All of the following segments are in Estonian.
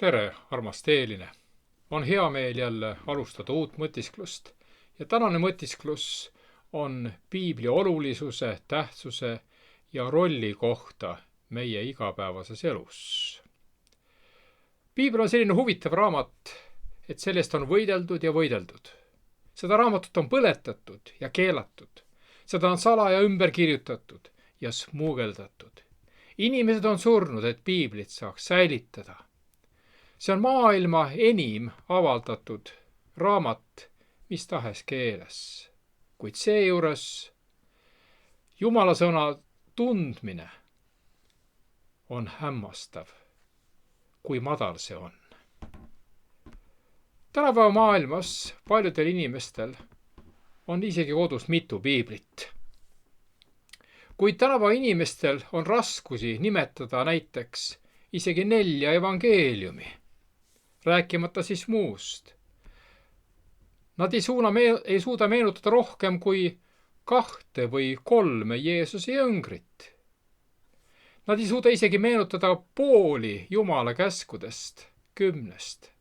Tere, armas teeline! On hea meel jälle alustada uut mõtisklust ja tänane mõtisklus on piibli olulisuse, tähtsuse ja rolli kohta meie igapäevases elus. Piibel on selline huvitav raamat, et sellest on võideldud ja võideldud. Seda raamatut on põletatud ja keelatud. Seda on salaja ümber kirjutatud ja smuugeldatud. Inimesed on surnud, et piiblit saaks säilitada. See on maailma enim avaldatud raamat mis tahes keeles. Kuid seejuures Jumala sõna tundmine on hämmastav, kui madal see on. Tänapäeva maailmas paljudel inimestel on isegi kodus mitu piiblit. Kuid tänapäeva inimestel on raskusi nimetada näiteks isegi 4 evangeeliumi, rääkimata siis muust. Nad ei suuda meenutada rohkem kui 2 või 3 Jeesuse jõngrit. Nad ei suuda isegi meenutada pooli Jumala käskudest 10.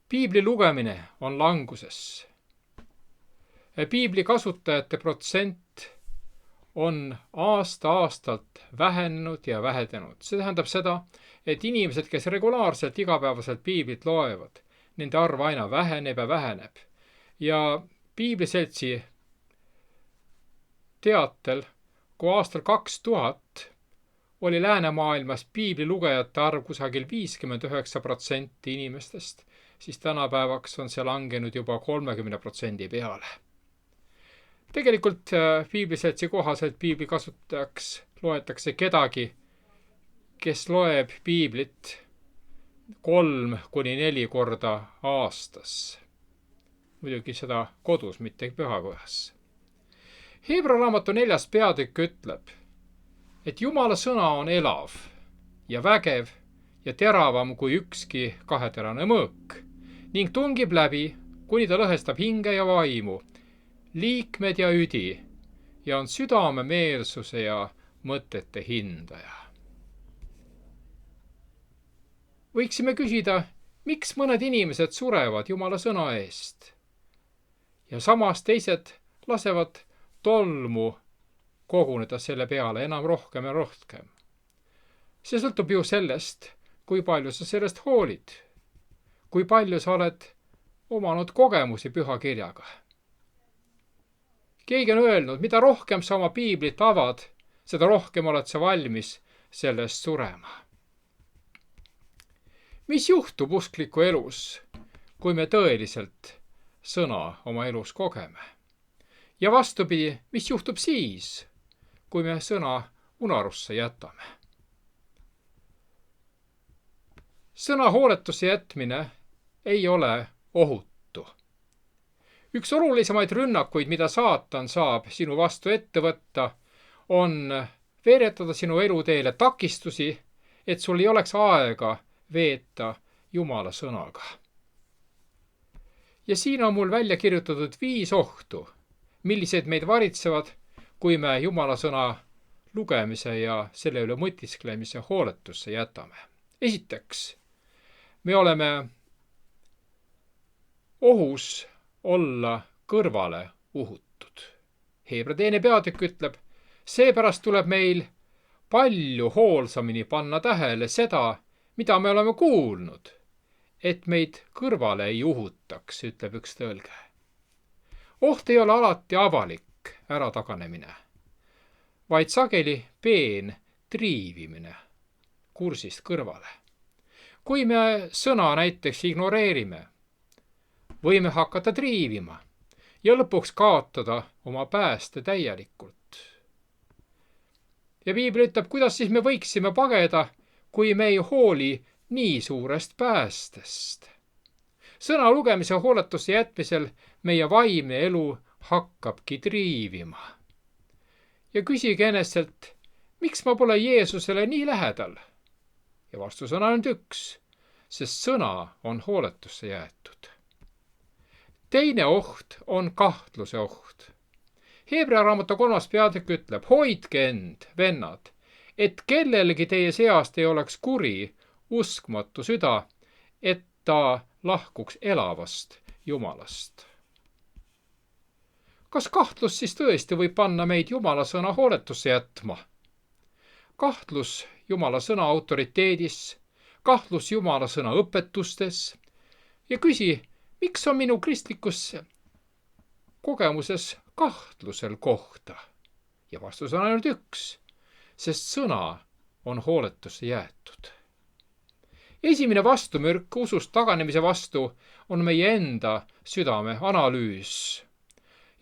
Piibli lugemine on languses. Piibli kasutajate protsent on aasta-aastalt vähenenud ja vähenenud. See tähendab seda, et inimesed, kes regulaarselt igapäevaselt piiblit loevad, nende arv aina väheneb ja väheneb. Ja piibliseltsi teatel, kui aastal 2000 oli läänemaailmas piibli lugejate arv kusagil 59% inimestest, siis tänapäevaks on see langenud juba 30% peale. Tegelikult piibliseltsi kohaselt piibli kasutajaks loetakse kedagi, kes loeb piiblit 3-4 korda aastas. Muidugi seda kodus, mitte pühakojas. Hebra raamatu 4. peatükk ütleb, et Jumala sõna on elav ja vägev ja teravam kui ükski 2-terane mõõk ning tungib läbi, kuni ta lõhestab hinge ja vaimu, liikmed ja üdi ja on südame meelsuse ja mõtete hindaja. Võiksime küsida, miks mõned inimesed surevad Jumala sõna eest ja samas teised lasevad tolmu koguneda selle peale enam rohkem ja rohkem. See sõltub ju sellest, kui palju sa sellest hoolid, kui palju sa oled omanud kogemusi pühakirjaga. Keegi on öelnud, mida rohkem sa oma piiblit avad, seda rohkem oled sa valmis sellest surema. Mis juhtub uskliku elus, kui me tõeliselt sõna oma elus kogeme? Ja vastupidi, mis juhtub siis, kui me sõna unarusse jätame? Sõna hooletusse jätmine ei ole ohutu. Üks olulisemaid rünnakuid, mida saatan saab sinu vastu ette võtta, on veeretada sinu eluteele takistusi, et sul ei oleks aega veeta Jumala sõnaga. Ja siin on mul välja kirjutatud 5 ohtu, millised meid varitsevad, kui me Jumala sõna lugemise ja selle üle mõtisklemise hooletusse jätame. Esiteks, me oleme ohus olla kõrvale uhutud. Hebra 2. peatükk ütleb, seepärast tuleb meil palju hoolsamini panna tähele seda, mida me oleme kuulnud, et meid kõrvale ei uhutaks, ütleb üks tõlge. Oht ei ole alati avalik ärataganemine, vaid sageli peen triivimine kursist kõrvale. Kui me sõna näiteks ignoreerime, võime hakata triivima ja lõpuks kaotada oma pääste täielikult. Ja piibel ütleb, kuidas siis me võiksime pageda, kui me ei hooli nii suurest päästest. Sõna lugemise hooletusse jätmisel meie vaimne elu hakkabki triivima. Ja küsige enestelt, miks ma pole Jeesusele nii lähedal? Ja vastus on ainult üks, sest sõna on hooletusse jäetud. Teine oht on kahtluse oht. Hebra raamatu 3. peatükk ütleb, hoidke end, vennad, et kellelegi teie seast ei oleks kuri uskmatu süda, et ta lahkuks elavast Jumalast. Kas kahtlus siis tõesti võib panna meid Jumala sõna hooletusse jätma? Kahtlus Jumala sõna autoriteedis, kahtlus Jumala sõna õpetustes ja küsi, miks on minu kristlikus kogemuses kahtlusel kohta? Ja vastus on ainult üks, sest sõna on hooletusse jäetud. Esimene vastumürk usust taganemise vastu on meie enda südame analüüs.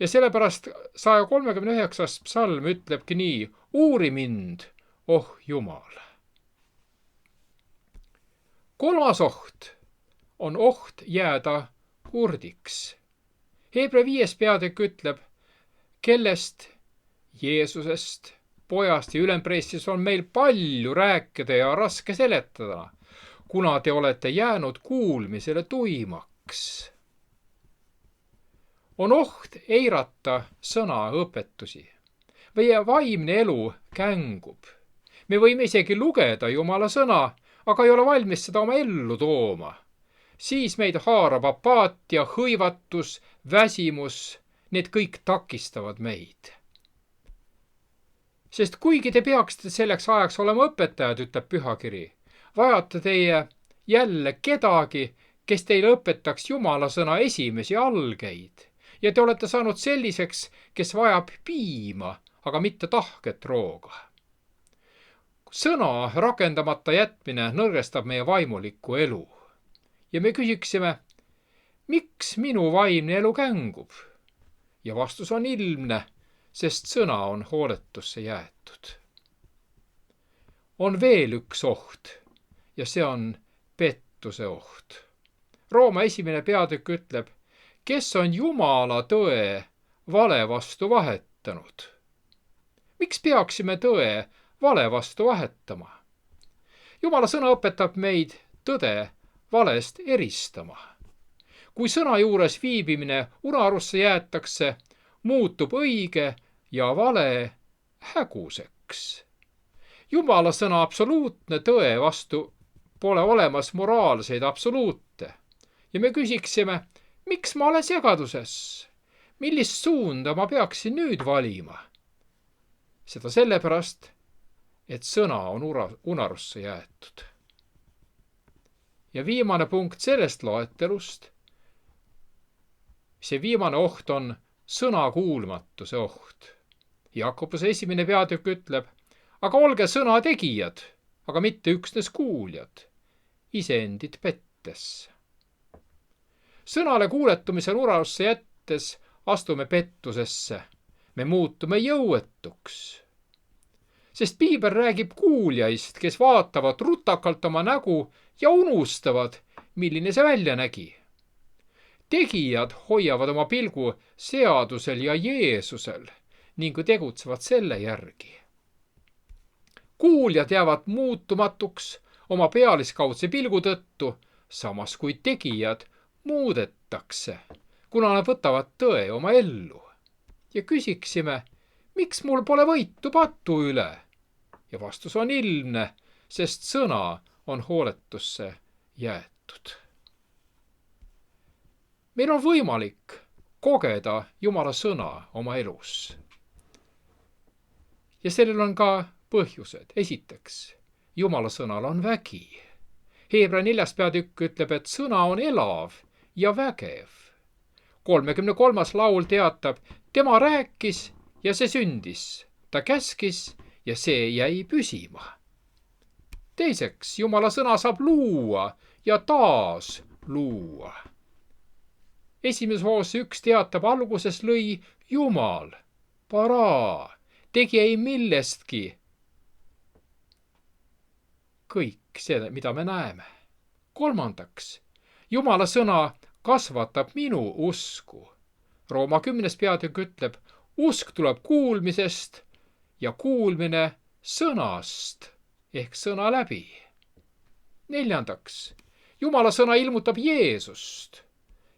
Ja sellepärast 139. psalm ütlebki nii, uuri mind, oh Jumal. Kolmas oht on oht jääda kurdiks. Hebra 5. peatükk ütleb, kellest, Jeesusest, pojast ja ülempreestist on meil palju rääkida ja raske seletada, kuna te olete jäänud kuulmisele tuimaks. On oht eirata sõna õpetusi. Meie vaimne elu kängub. Me võime isegi lugeda Jumala sõna, aga ei ole valmis seda oma ellu tooma. Siis meid haarab apaatia, hõivatus, väsimus, need kõik takistavad meid. Sest kuigi te peaksite selleks ajaks olema õpetajad, ütleb pühakiri, vajate teie jälle kedagi, kes teile õpetaks Jumala sõna esimesi algeid. Ja te olete saanud selliseks, kes vajab piima, aga mitte tahket rooga. Sõna rakendamata jätmine nõrgestab meie vaimulikku elu. Ja me küsiksime, miks minu vaimne elu kängub? Ja vastus on ilmne, sest sõna on hooletusse jäetud. On veel üks oht ja see on pettuse oht. Rooma 1. peatükk ütleb, kes on Jumala tõe vale vastu vahetanud. Miks peaksime tõe vale vastu vahetama? Jumala sõna õpetab meid tõde valest eristama. Kui sõna juures viibimine unarusse jäetakse, muutub õige ja vale häguseks. Jumala sõna absoluutne tõe vastu pole olemas moraalseid absoluute. Ja me küsiksime, miks ma olen segaduses? Millist suunda ma peaksin nüüd valima? Seda sellepärast, et sõna on unarusse jäetud. Ja viimane punkt sellest loetelust, see viimane oht on sõna kuulmatuse oht. Jakobuse 1. peatükk ütleb, aga olge sõna tegijad, aga mitte üksnes kuuljad, iseendid pettes. Sõnale kuuletumisel unarusse jättes astume pettusesse. Me muutume jõuetuks. Sest Piibel räägib kuuljaist, kes vaatavad rutakalt oma nägu ja unustavad, milline see välja nägi. Tegijad hoiavad oma pilgu seadusel ja Jeesusel ning tegutsevad selle järgi. Kuuljad jäävad muutumatuks oma pealiskaudse pilgu tõttu, samas kui tegijad muudetakse, kuna nad võtavad tõe oma ellu. Ja küsiksime, miks mul pole võitu patu üle? Ja vastus on ilmne, sest sõna on hooletusse jäetud. Meil on võimalik kogeda Jumala sõna oma elus. Ja sellel on ka põhjused. Esiteks, Jumala sõnal on vägi. Hebra 4. peatükk ütleb, et sõna on elav ja vägev. 33. laul teatab, tema rääkis ja see sündis. Ta käskis ja see jäi püsima. Teiseks, Jumala sõna saab luua ja taas luua. Esimeses hoos 1 teatab, alguses lõi Jumal, paraa, tegi ei millestki. Kõik see, mida me näeme. Kolmandaks, Jumala sõna kasvatab minu usku. Rooma 10. peatükk ütleb, usk tuleb kuulmisest ja kuulmine sõnast ehk sõna läbi. Neljandaks, Jumala sõna ilmutab Jeesust.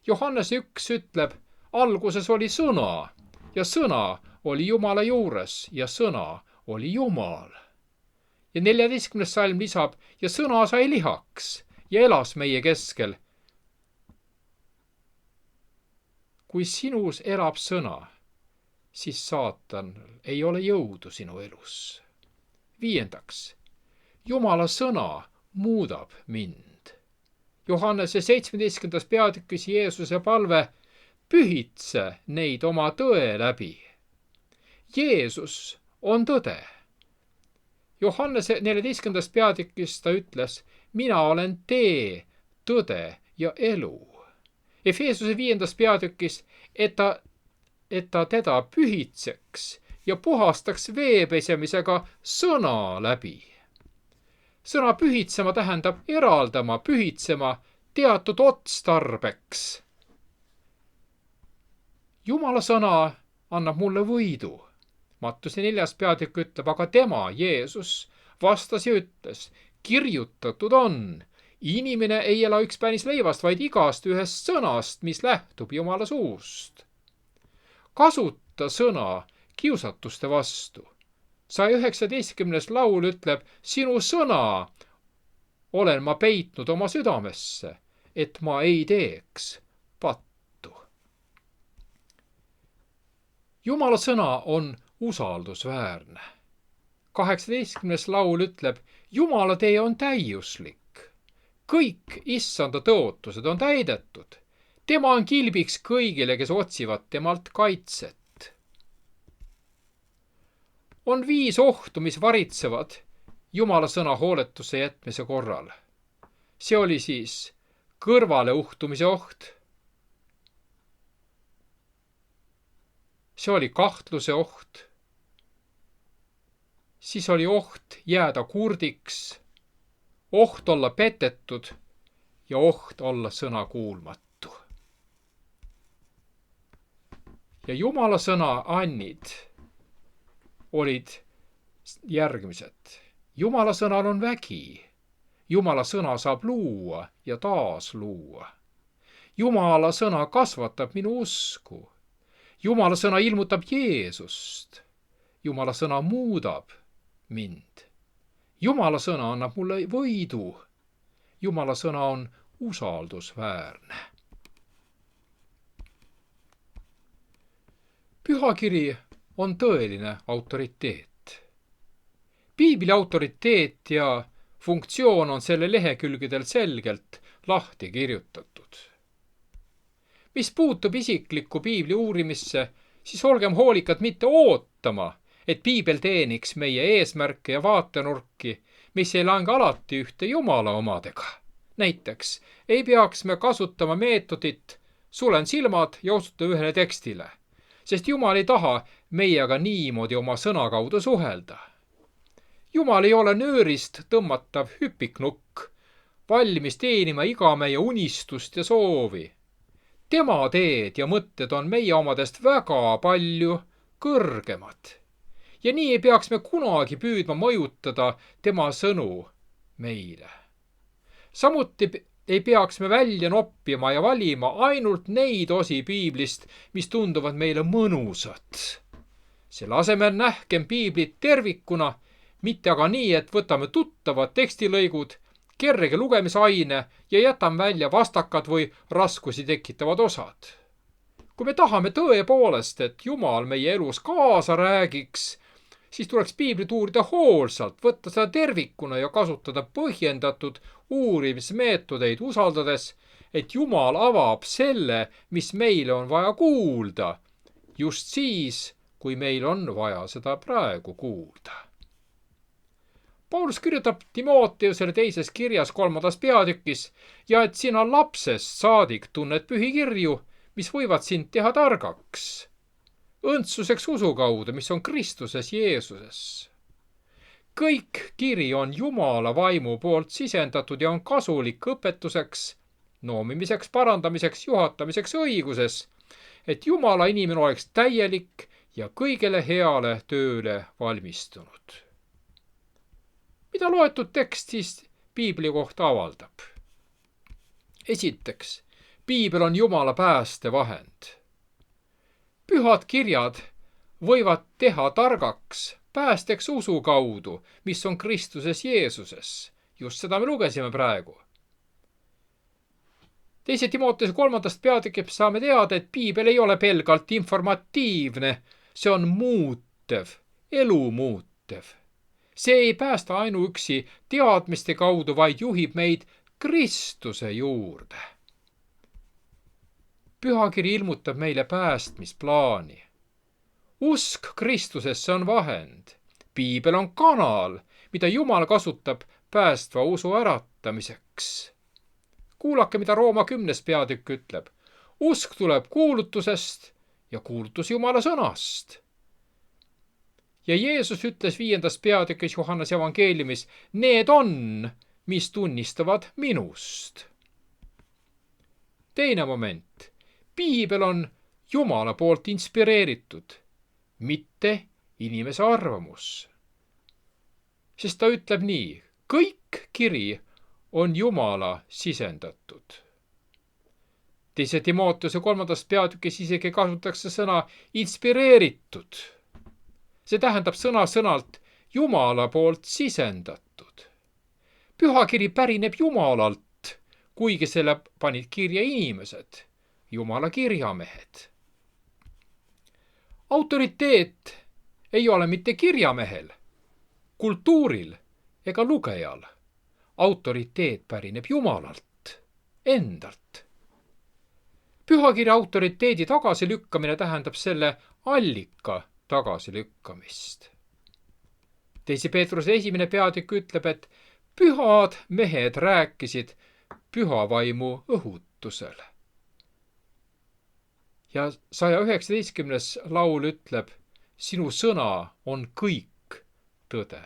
Johannes 1 ütleb, alguses oli sõna ja sõna oli Jumala juures ja sõna oli Jumal. Ja 14. salm lisab, ja sõna sai lihaks ja elas meie keskel. Kui sinus elab sõna, siis saatan ei ole jõudu sinu elus. 5. Jumala sõna muudab mind. Johannese 17. peatükis Jeesuse palve, pühitse neid oma tõe läbi. Jeesus on tõde. Johannese 14. peatükis ta ütles, mina olen tee, tõde ja elu. Efeesuse 5. peatükis, et ta teda pühitseks ja puhastaks veepesemisega sõna läbi. Sõna pühitsema tähendab eraldama, pühitsema teatud otstarbeks. Jumala sõna annab mulle võidu. Mattuse 4. peatükk ütleb, aga tema, Jeesus, vastas ja ütles, kirjutatud on, inimene ei ela ükspänis leivast, vaid igast ühest sõnast, mis lähtub Jumala suust. Kasuta sõna kiusatuste vastu. 119. laul ütleb, sinu sõna olen ma peitnud oma südamesse, et ma ei teeks pattu. Jumala sõna on usaldusväärne. 18. laul ütleb, Jumala tee on täiuslik. Kõik issanda tõotused on täidetud. Tema on kilbiks kõigile, kes otsivad temalt kaitset. On 5 ohtu, mis varitsevad Jumala sõna hooletusse jätmise korral. See oli siis kõrvale uhtumise oht. See oli kahtluse oht. Siis oli oht jääda kurdiks, oht olla petetud ja oht olla sõna kuulmatu. Ja Jumala sõna annid olid järgmised. Jumala sõnal on vägi. Jumala sõna saab luua ja taas luua. Jumala sõna kasvatab minu usku. Jumala sõna ilmutab Jeesust. Jumala sõna muudab mind. Jumala sõna annab mulle võidu. Jumala sõna on usaldusväärne. Pühakiri on tõeline autoriteet. Piibli autoriteet ja funktsioon on selle lehekülgedel selgelt lahti kirjutatud. Mis puutub isiklikku piibli uurimisse, siis olgem hoolikad mitte ootama, et piibel teeniks meie eesmärke ja vaatenurki, mis ei lange alati ühte Jumala omadega. Näiteks ei peaks me kasutama meetodit sulen silmad ja osuta ühele tekstile, sest Jumal ei taha meiega niimoodi oma sõna kaudu suhelda. Jumal ei ole nöörist tõmmatav hüpiknukk, valmis teenima iga meie unistust ja soovi. Tema teed ja mõtted on meie omadest väga palju kõrgemad. Ja nii ei peaks me kunagi püüdma mõjutada tema sõnu meile. Samuti ei peaks me välja noppima ja valima ainult neid osi piiblist, mis tunduvad meile mõnusad. Selle asemel nähkem piiblit tervikuna, mitte aga nii, et võtame tuttavad tekstilõigud, kerge lugemisaine ja jätame välja vastakad või raskusi tekitavad osad. Kui me tahame tõepoolest, et Jumal meie elus kaasa räägiks, siis tuleks piiblit uurida hoolsalt, võtta seda tervikuna ja kasutada põhjendatud uurimismeetodeid, usaldades, et Jumal avab selle, mis meile on vaja kuulda, just siis, kui meil on vaja seda praegu kuulda. Paulus kirjutab Timoteusele 2. kirjas 3. peatükis ja et sina lapsest saadik tunned pühikirju, mis võivad sind teha targaks, õndsuseks usu kaudu, mis on Kristuses Jeesuses. Kõik kiri on Jumala vaimu poolt sisendatud ja on kasulik õpetuseks, noomimiseks, parandamiseks, juhatamiseks õiguses, et Jumala inimene oleks täielik ja kõigele heale tööle valmistunud. Mida loetud tekst siis piibli kohta avaldab? Esiteks, piibel on Jumala päästevahend. Pühad kirjad võivad teha targaks päästeks usu kaudu, mis on Kristuses Jeesuses. Just seda me lugesime praegu. 2. Timoteuse 3. peatükist saame teada, et piibel ei ole pelgalt informatiivne, see on muutev, elu muutev. See ei päästa ainuüksi teadmiste kaudu, vaid juhib meid Kristuse juurde. Pühakiri ilmutab meile päästmisplaani. Usk Kristusesse on vahend. Piibel on kanal, mida Jumal kasutab päästva usu äratamiseks. Kuulake, mida Rooma 10. peatükk ütleb. Usk tuleb kuulutusest ja kuulutus Jumala sõnast. Ja Jeesus ütles 5. peatükis Johannese evangeeliumis, need on, mis tunnistavad minust. Teine moment. Piibel on Jumala poolt inspireeritud, mitte inimese arvamus. Sest ta ütleb nii, kõik kiri on Jumala sisendatud. 2. Timoteuse 3. peatükis isegi kasutatakse sõna inspireeritud. See tähendab sõna-sõnalt Jumala poolt sisendatud. Pühakiri pärineb Jumalalt, kuigi selle panid kirja inimesed, Jumala kirjamehed. Autoriteet ei ole mitte kirjamehel, kultuuril ega lugejal. Autoriteet pärineb Jumalalt, endalt. Pühakirja autoriteedi tagasilükkamine tähendab selle allika tagasilükkamist. 2. Peetruse 1. peatükk ütleb, et pühad mehed rääkisid püha vaimu õhutusel. Ja 119. laul ütleb, sinu sõna on kõik tõde.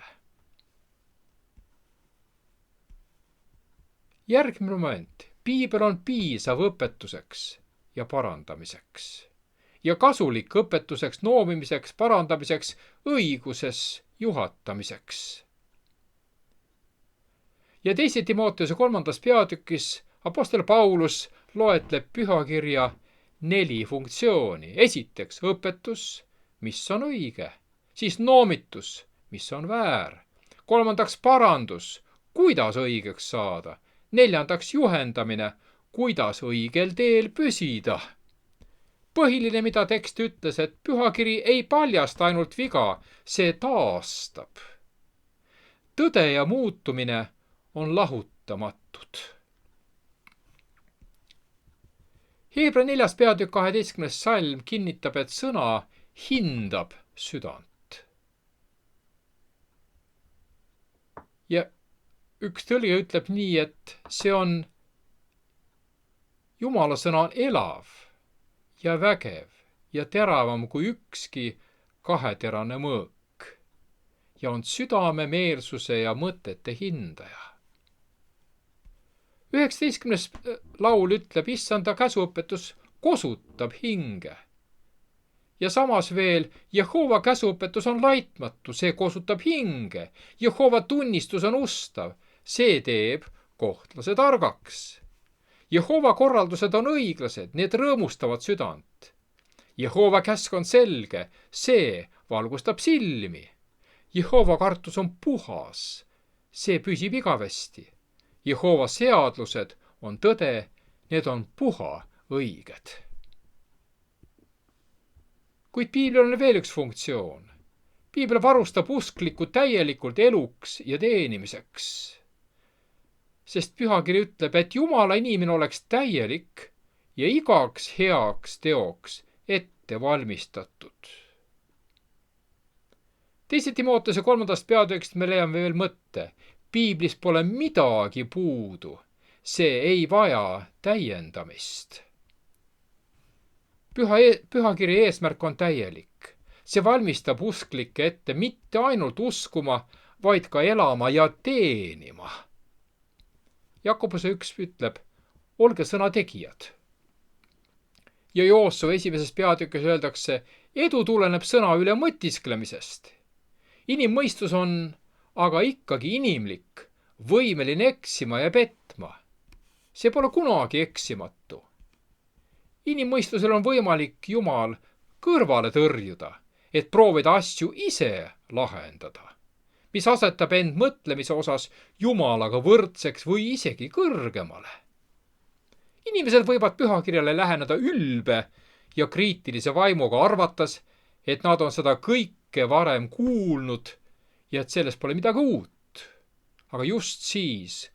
Järgmine moment. Piibel on piisav õpetuseks ja parandamiseks ja kasulik õpetuseks, noomimiseks, parandamiseks, õiguses juhatamiseks. Ja 2. Timoteuse 3. peatükis apostel Paulus loetleb pühakirja 4 funktsiooni. Esiteks õpetus, mis on õige, siis noomitus, mis on väär. 3. parandus, kuidas õigeks saada. 4. juhendamine, kuidas õigel teel püsida. Põhiline, mida tekst ütles, et pühakiri ei paljasta ainult viga, see taastab. Tõde ja muutumine on lahutamatud. Heebra 4. peatükk 12. salm kinnitab, et sõna hindab südant. Ja üks tõlge ütleb nii, et see on, Jumala sõna on elav ja vägev ja teravam kui ükski kaheterane mõõk ja on südame, meelsuse ja mõtete hindaja. 19. laul ütleb, issanda käsuõpetus kosutab hinge. Ja samas veel, Jehova käsuõpetus on laitmatu, see kosutab hinge. Jehova tunnistus on ustav, see teeb kohtlase targaks. Jehova korraldused on õiglased, need rõõmustavad südant. Jehova käsk on selge, see valgustab silmi. Jehova kartus on puhas, see püsib igavesti. Jehova seadlused on tõde, need on puha õiged. Kuid piiblil on veel üks funktsioon. Piibel varustab usklikku täielikult eluks ja teenimiseks. Sest pühakiri ütleb, et Jumala inimene oleks täielik ja igaks heaks teoks ette valmistatud. 2. Timoteuse 3. peatükist me leiame veel mõtte. Piiblis pole midagi puudu. See ei vaja täiendamist. Pühakiri eesmärk on täielik. See valmistab usklikke ette mitte ainult uskuma, vaid ka elama ja teenima. Jakobuse 1 ütleb, olge sõna tegijad. Ja Joosua 1. peatükis öeldakse, edu tuleneb sõna üle mõtisklemisest. Inimmõistus on aga ikkagi inimlik, võimeline eksima ja petma. See pole kunagi eksimatu. Inimmõistusel on võimalik Jumal kõrvale tõrjuda, et proovida asju ise lahendada, mis asetab end mõtlemise osas Jumalaga võrdseks või isegi kõrgemale. Inimesed võivad pühakirjale läheneda ülbe ja kriitilise vaimuga, arvates, et nad on seda kõike varem kuulnud ja et selles pole midagi uut. Aga just siis,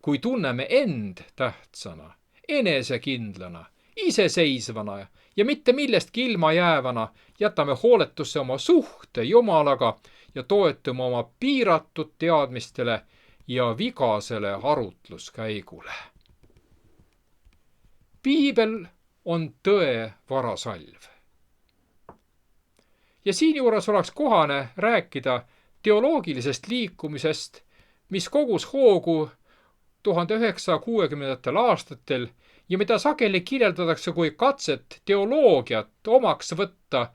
kui tunneme end tähtsana, enesekindlana, iseseisvana ja mitte millestki ilma jäävana, jätame hooletusse oma suhte Jumalaga ja toetume oma piiratud teadmistele ja vigasele arutluskäigule. Piibel on tõe varasalv. Ja siinjuures oleks kohane rääkida teoloogilisest liikumisest, mis kogus hoogu 1960. aastatel ja mida sageli kirjeldatakse kui katset teoloogiat omaks võtta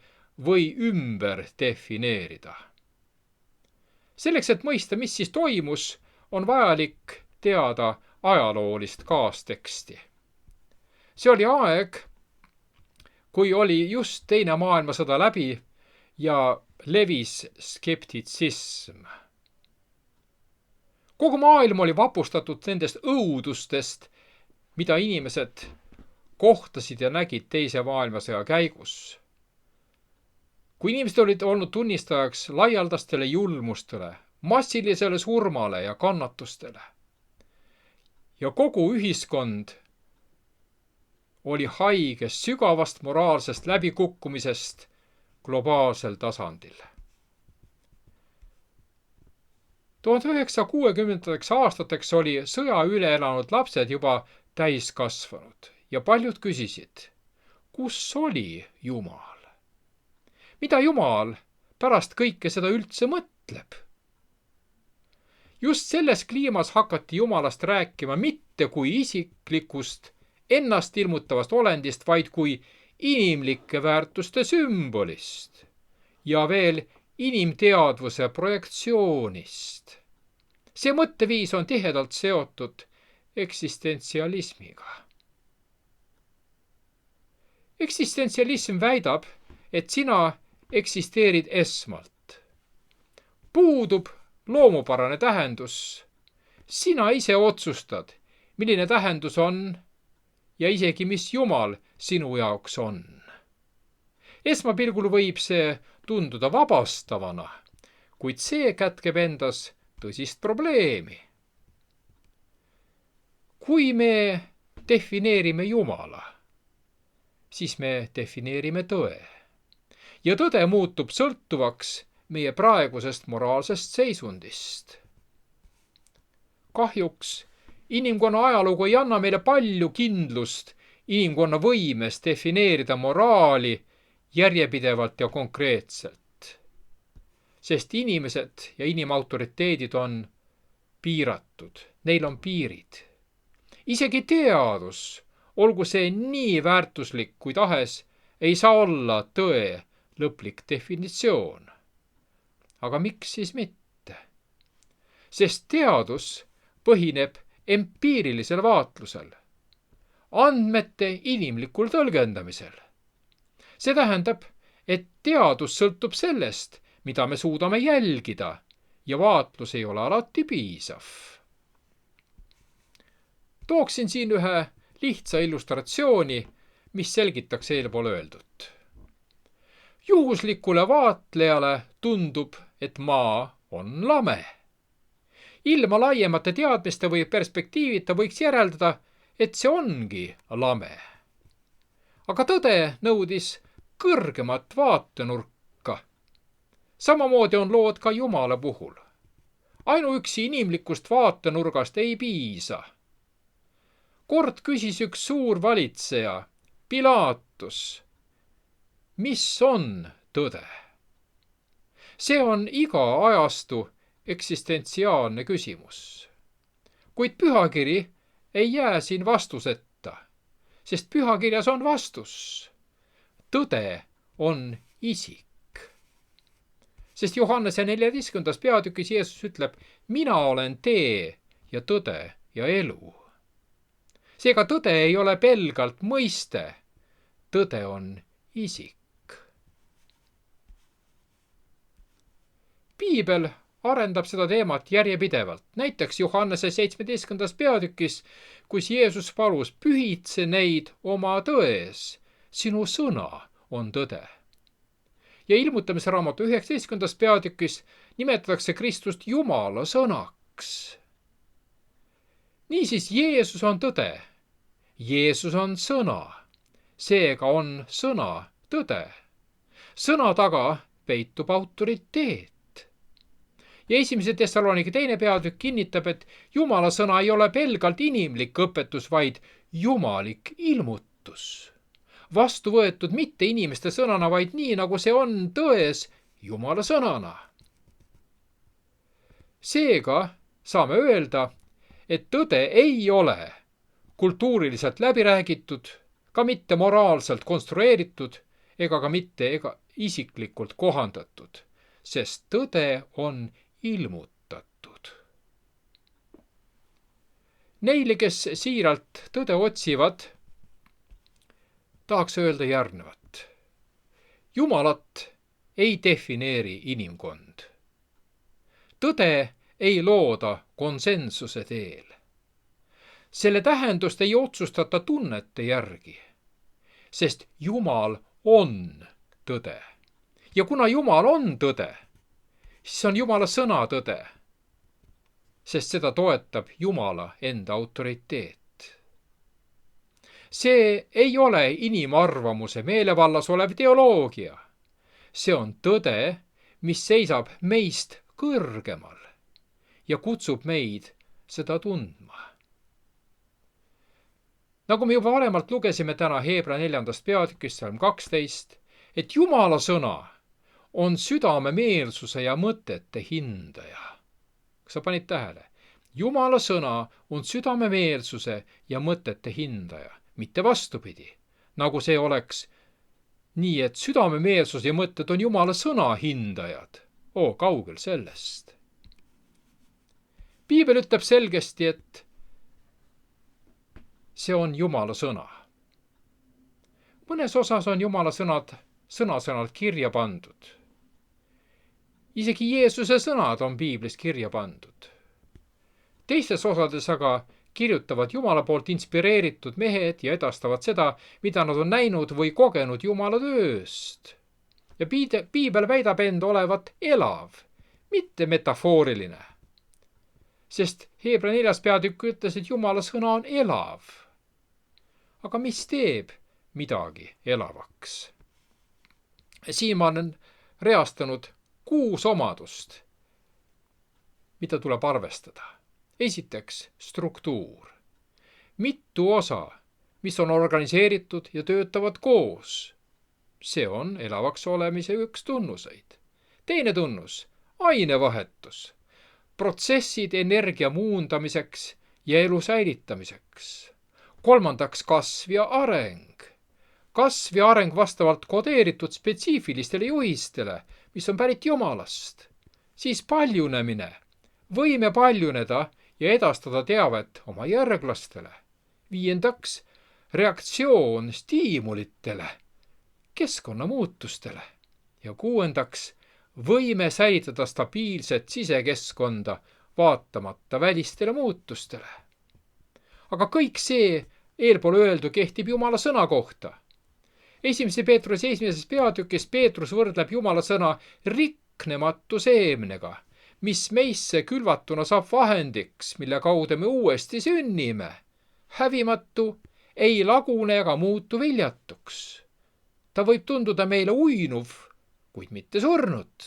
või ümber defineerida. Selleks, et mõista, mis siis toimus, on vajalik teada ajaloolist kaasteksti. See oli aeg, kui oli just Teine maailmasõda läbi ja levis skeptitsism. Kogu maailm oli vapustatud nendest õudustest, mida inimesed kohtasid ja nägid Teise maailmasõja käigus. Kui inimesed olid olnud tunnistajaks laialdastele julmustele, massilisele surmale ja kannatustele. Ja kogu ühiskond oli haige sügavast moraalsest läbikukkumisest globaalsel tasandil. 1960. aastateks oli sõja üle elanud lapsed juba täiskasvanud ja paljud küsisid, kus oli Jumal? Mida Jumal pärast kõike seda üldse mõtleb? Just selles kliimas hakati Jumalast rääkima mitte kui isiklikust, ennast ilmutavast olendist, vaid kui inimlike väärtuste sümbolist ja veel inimteadvuse projektsioonist. See mõtteviis on tihedalt seotud eksistentsialismiga. Eksistentsialism väidab, et sina eksisteerid esmalt. Puudub loomupärane tähendus. Sina ise otsustad, milline tähendus on ja isegi mis Jumal sinu jaoks on. Esmapilgul võib see tunduda vabastavana, kuid see kätkeb endas tõsist probleemi. Kui me defineerime Jumala, siis me defineerime tõe. Ja tõde muutub sõltuvaks meie praegusest moraalsest seisundist. Kahjuks inimkonna ajalugu ei anna meile palju kindlust inimkonna võimes defineerida moraali järjepidevalt ja konkreetselt. Sest inimesed ja inimautoriteedid on piiratud, neil on piirid. Isegi teadus, olgu see nii väärtuslik kui tahes, ei saa olla tõe lõplik definitsioon. Aga miks siis mitte? Sest teadus põhineb empiirilisel vaatlusel, andmete inimlikul tõlgendamisel. See tähendab, et teadus sõltub sellest, mida me suudame jälgida ja vaatlus ei ole alati piisav. Tooksin siin ühe lihtsa illustratsiooni, mis selgitaks eelpool öeldut. Juhuslikule vaatlejale tundub, et maa on lame. Ilma laiemate teadmiste või perspektiivita võiks järeldada, et see ongi lame. Aga tõde nõudis kõrgemat vaatenurka. Samamoodi on lood ka Jumala puhul. Ainuüksi inimlikust vaatenurgast ei piisa. Kord küsis üks suur valitseja, Pilatus, mis on tõde? See on iga ajastu eksistentsiaalne küsimus. Kuid pühakiri ei jää siin vastuseta, sest pühakirjas on vastus. Tõde on isik. Sest Johannese 14. peatükis Jeesus ütleb, mina olen tee ja tõde ja elu. Seega tõde ei ole pelgalt mõiste, tõde on isik. Piibel arendab seda teemat järjepidevalt. Näiteks Johannese 17. peatükis, kus Jeesus palus, pühitse neid oma tões, sinu sõna on tõde. Ja ilmutamise raamatu 19. peatükis nimetatakse Kristust Jumala sõnaks. Niisiis, Jeesus on tõde. Jeesus on sõna. Seega on sõna tõde. Sõna taga peitub autoriteet. Ja 1. Thessaloniki 2. peatükk kinnitab, et Jumala sõna ei ole pelgalt inimlik õpetus, vaid jumalik ilmutus. Vastu võetud mitte inimeste sõnana, vaid nii, nagu see on tões Jumala sõnana. Seega saame öelda, et tõde ei ole kultuuriliselt läbi räägitud, ka mitte moraalselt konstrueeritud ega ka mitte isiklikult kohandatud, sest tõde on ilmutatud. Neile, kes siiralt tõde otsivad, tahaks öelda järgnevat. Jumalat ei defineeri inimkond. Tõde ei looda konsensuse teel. Selle tähendust ei otsustata tunnete järgi, sest Jumal on tõde. Ja kuna Jumal on tõde, siis on Jumala sõna tõde, sest seda toetab Jumala enda autoriteet. See ei ole inimarvamuse meelevallas olev teoloogia. See on tõde, mis seisab meist kõrgemal ja kutsub meid seda tundma. Nagu me juba varemalt lugesime täna Hebra 4. peatükist salm 12, et Jumala sõna on südame meelsuse ja mõtete hindaja. Kas sa panid tähele? Jumala sõna on südame meelsuse ja mõtete hindaja, mitte vastupidi, nagu see oleks nii, et südame meelsus ja mõtted on Jumala sõna hindajad. Kaugel sellest. Piibel ütleb selgesti, et see on Jumala sõna. Mõnes osas on Jumala sõnad sõna-sõnalt kirja pandud. Isegi Jeesuse sõnad on Piiblis kirja pandud. Teistes osades aga kirjutavad Jumala poolt inspireeritud mehed ja edastavad seda, mida nad on näinud või kogenud Jumala tööst. Ja Piibel väidab end olevat elav, mitte metafooriline. Sest Hebra 4. peatükk ütles, et Jumala sõna on elav. Aga mis teeb midagi elavaks? Siin ma olen reastanud 6 omadust, mida tuleb arvestada. Esiteks, struktuur. Mitu osa, mis on organiseeritud ja töötavad koos. See on elavaks olemise üks tunnuseid. Teine tunnus, ainevahetus. Protsessid energia muundamiseks ja elu säilitamiseks. Kolmandaks, kasv ja areng. Kasv ja areng vastavalt kodeeritud spetsiifilistele juhistele, mis on pärit Jumalast. Siis paljunemine, võime paljuneda ja edastada teavet oma järglastele. 5. reaktsioon stiimulitele, keskkonnamuutustele. Ja 6. võime säilitada stabiilset sisekeskkonda vaatamata välistele muutustele. Aga kõik see eelpool öeldu kehtib Jumala sõna kohta. 1. Peetruse 1. peatükis Peetrus võrdleb Jumala sõna riknematu seemnega, mis meisse külvatuna saab vahendiks, mille kaudu me uuesti sünnime. Hävimatu, ei lagune ega muutu viljatuks. Ta võib tunduda meile uinuv, kuid mitte surnud.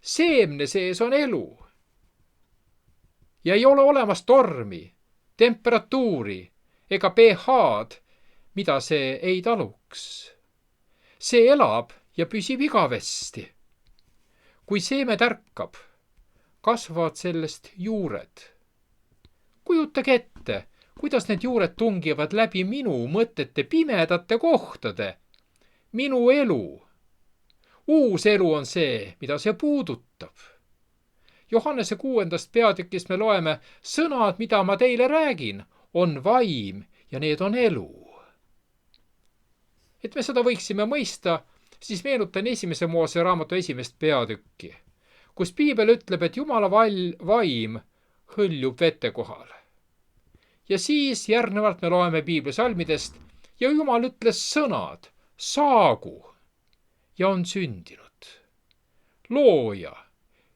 Seemne sees on elu. Ja ei ole olemas tormi, temperatuuri ega pH-d, mida see ei taluks. See elab ja püsib igavesti. Kui seeme tärkab, kasvavad sellest juured. Kujutage ette, kuidas need juured tungivad läbi minu mõtete pimedate kohtade. Minu elu. Uus elu on see, mida see puudutab. Johannese 6. peatükis me loeme, sõnad, mida ma teile räägin, on vaim ja need on elu. Et me seda võiksime mõista, siis meenutan 1. Moose raamatu 1. peatükki. kus piibel ütleb, et Jumala vaim hõljub vete kohal. Ja siis järgnevalt me loeme piibli salmidest ja Jumal ütles sõnad, saagu, ja on sündinud. Looja,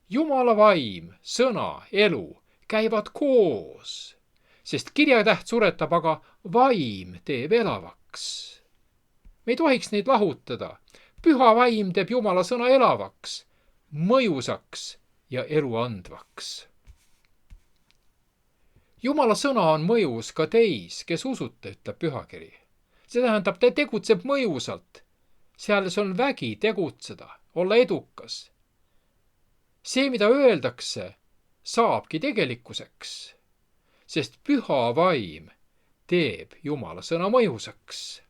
Jumala vaim, sõna, elu käivad koos, sest kirjatäht suretab, aga vaim teeb elavaks. Me ei tohiks neid lahutada. Püha vaim teeb Jumala sõna elavaks, mõjusaks ja elu andvaks. Jumala sõna on mõjus ka teis, kes usute, ütleb pühakiri. See tähendab, ta tegutseb mõjusalt. Seal on vägi tegutseda, olla edukas. See, mida öeldakse, saabki tegelikkuseks, sest püha vaim teeb Jumala sõna mõjusaks.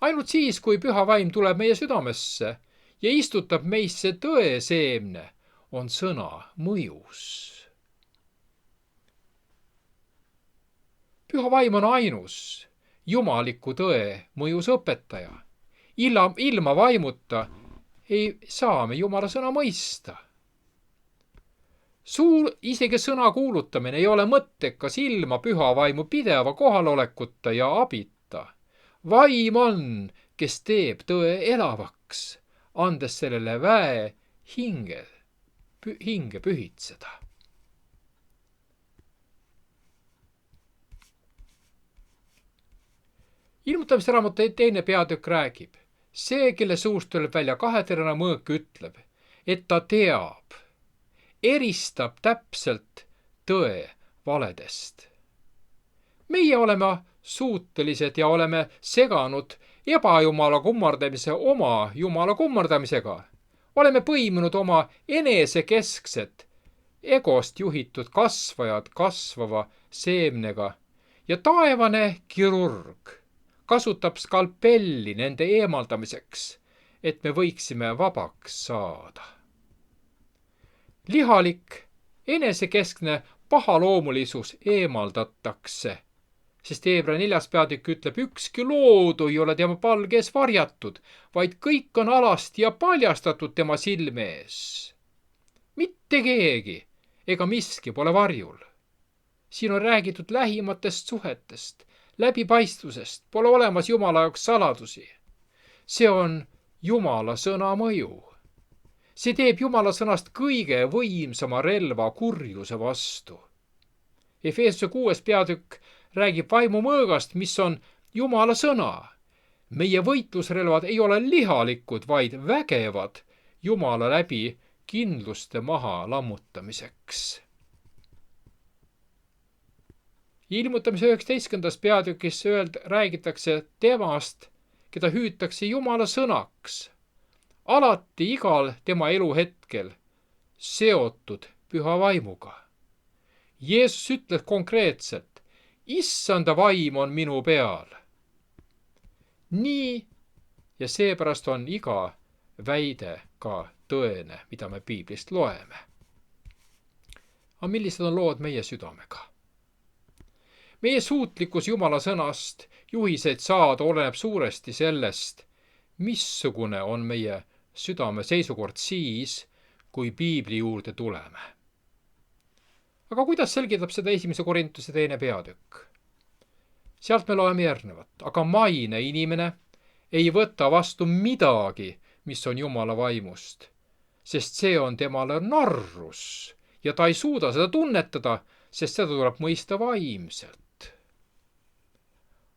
Ainult siis, kui püha vaim tuleb meie südamesse ja istutab meisse tõe seemne, on sõna mõjus. Püha vaim on ainus jumaliku tõe mõjus õpetaja. Ilma vaimuta ei saa me Jumala sõna mõista. Isegi sõna kuulutamine ei ole mõttekas ilma püha vaimu pideva kohalolekuta ja abita. Vaim on, kes teeb tõe elavaks, andes sellele väe hinge pühitseda. Ilmutamisraamatu 2. peatükk räägib, see, kelle suust tuleb välja kaheterane mõõk, ütleb, et ta teab, eristab täpselt tõe valedest. Meie oleme suutelised ja oleme seganud ebajumala kummardamise oma jumala kummardamisega. Oleme põimunud oma enesekeskset, egost juhitud kasvajad kasvava seemnega ja taevane kirurg kasutab skalpelli nende eemaldamiseks, et me võiksime vabaks saada. Lihalik, enesekeskne pahaloomulisus eemaldatakse, sest Hebra 4. peatükk ütleb, ükski loodu ei ole tema palge ees varjatud, vaid kõik on alasti ja paljastatud tema silme ees. Mitte keegi ega miski pole varjul. Siin on räägitud lähimatest suhetest, läbipaistvusest, pole olemas Jumala jaoks saladusi. See on Jumala sõna mõju. See teeb Jumala sõnast kõige võimsama relva kurjuse vastu. Efeesuse 6. peatükk räägib vaimu mõõgast, mis on Jumala sõna. Meie võitlusrelvad ei ole lihalikud, vaid vägevad Jumala läbi kindluste maha lammutamiseks. Ilmutamise 19. peatükis räägitakse temast, keda hüütakse Jumala sõnaks, alati igal tema eluhetkel seotud püha vaimuga. Jeesus ütleb konkreetselt, issanda vaim on minu peal. Nii ja seepärast on iga väide ka tõene, mida me piiblist loeme. Aga millised on lood meie südamega? Meie suutlikkus Jumala sõnast juhiseid saada oleneb suuresti sellest, missugune on meie südame seisukord siis, kui piibli juurde tuleme. Aga kuidas selgitab seda 1. Korintuse 2. peatükk? Sealt me loeme järgnevat. Aga maine inimene ei võta vastu midagi, mis on Jumala vaimust, sest see on temale narrus ja ta ei suuda seda tunnetada, sest seda tuleb mõista vaimselt.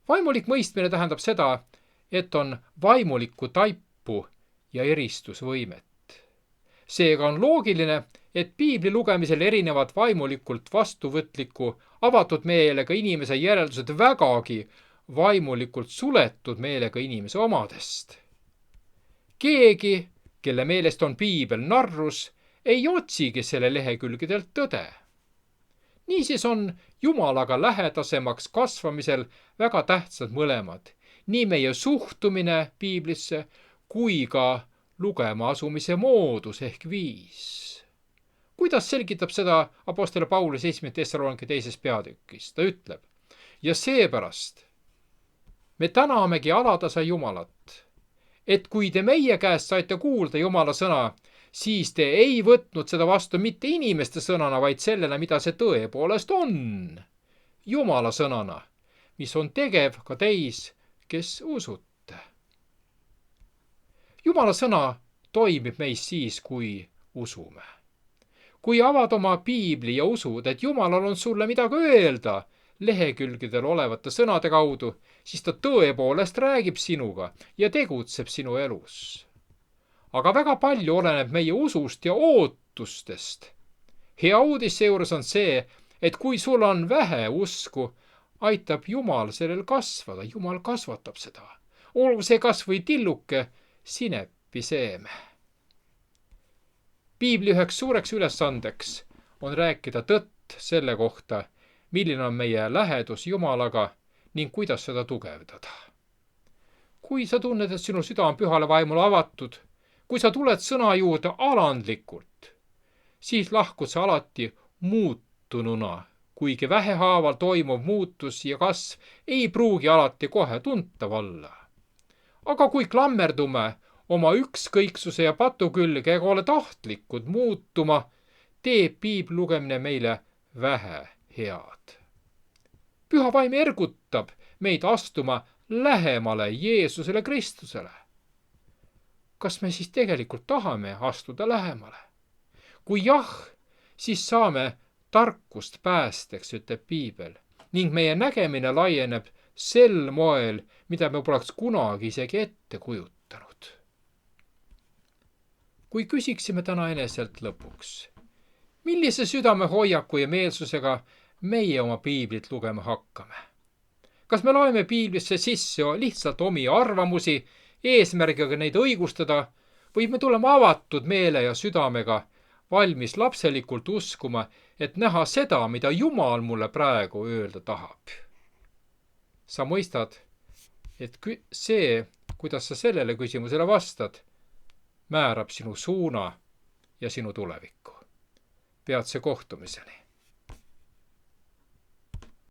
Vaimulik mõistmine tähendab seda, et on vaimulikku taipu ja eristusvõimet. Seega on loogiline, et piibli lugemisel erinevad vaimulikult vastuvõtliku avatud meelega inimese järeldused vägagi vaimulikult suletud meelega inimese omadest. Keegi, kelle meelest on piibel narrus, ei otsigi selle lehekülgedelt tõde. Niisiis on Jumalaga lähedasemaks kasvamisel väga tähtsad mõlemad, nii meie suhtumine piiblisse kui ka lugema asumise moodus ehk viis. Kuidas selgitab seda apostel Paulus 7. Thessaloniki 2. peatükis? Ta ütleb, ja seepärast me tänamegi alatasa Jumalat, et kui te meie käest saite kuulda Jumala sõna, siis te ei võtnud seda vastu mitte inimeste sõnana, vaid sellena, mida see tõepoolest on. Jumala sõnana, mis on tegev ka teis, kes usute. Jumala sõna toimib meis siis, kui usume. Kui avad oma piibli ja usud, et Jumalal on sulle midagi öelda lehekülgedel olevate sõnade kaudu, siis ta tõepoolest räägib sinuga ja tegutseb sinu elus. Aga väga palju oleneb meie usust ja ootustest. Hea uudis seejuures on see, et kui sul on vähe usku, aitab Jumal sellel kasvada. Jumal kasvatab seda. Olgu see kas või tilluke sinepiseeme. Piibli üheks suureks ülesandeks on rääkida tõtt selle kohta, milline on meie lähedus Jumalaga ning kuidas seda tugevdada. Kui sa tunned, et sinu süda on pühale vaimule avatud, kui sa tuled sõna juurde alandlikult, siis lahkud sa alati muutununa, kuigi vähehaaval toimuv muutus ja kasv ei pruugi alati kohe tuntav olla. Aga kui klammerdume oma ükskõiksuse ja patu külge ega ole tahtlikud muutuma, teeb piibli lugemine meile vähe head. Püha vaim ergutab meid astuma lähemale Jeesusele Kristusele. Kas me siis tegelikult tahame astuda lähemale? Kui jah, siis saame tarkust päästeks, ütleb piibel, ning meie nägemine laieneb sel moel, mida me poleks kunagi isegi ette kujutanud. Kui küsiksime täna eneselt lõpuks, millise südamehoiaku ja meelsusega meie oma piiblit lugema hakkame? Kas me loeme piiblisse sisse lihtsalt omi arvamusi, eesmärgiga neid õigustada, või me tuleme avatud meele ja südamega, valmis lapselikult uskuma, et näha seda, mida Jumal mulle praegu öelda tahab? Sa mõistad, et see, kuidas sa sellele küsimusele vastad, määrab sinu suuna ja sinu tulevikku. Peatse kohtumiseni.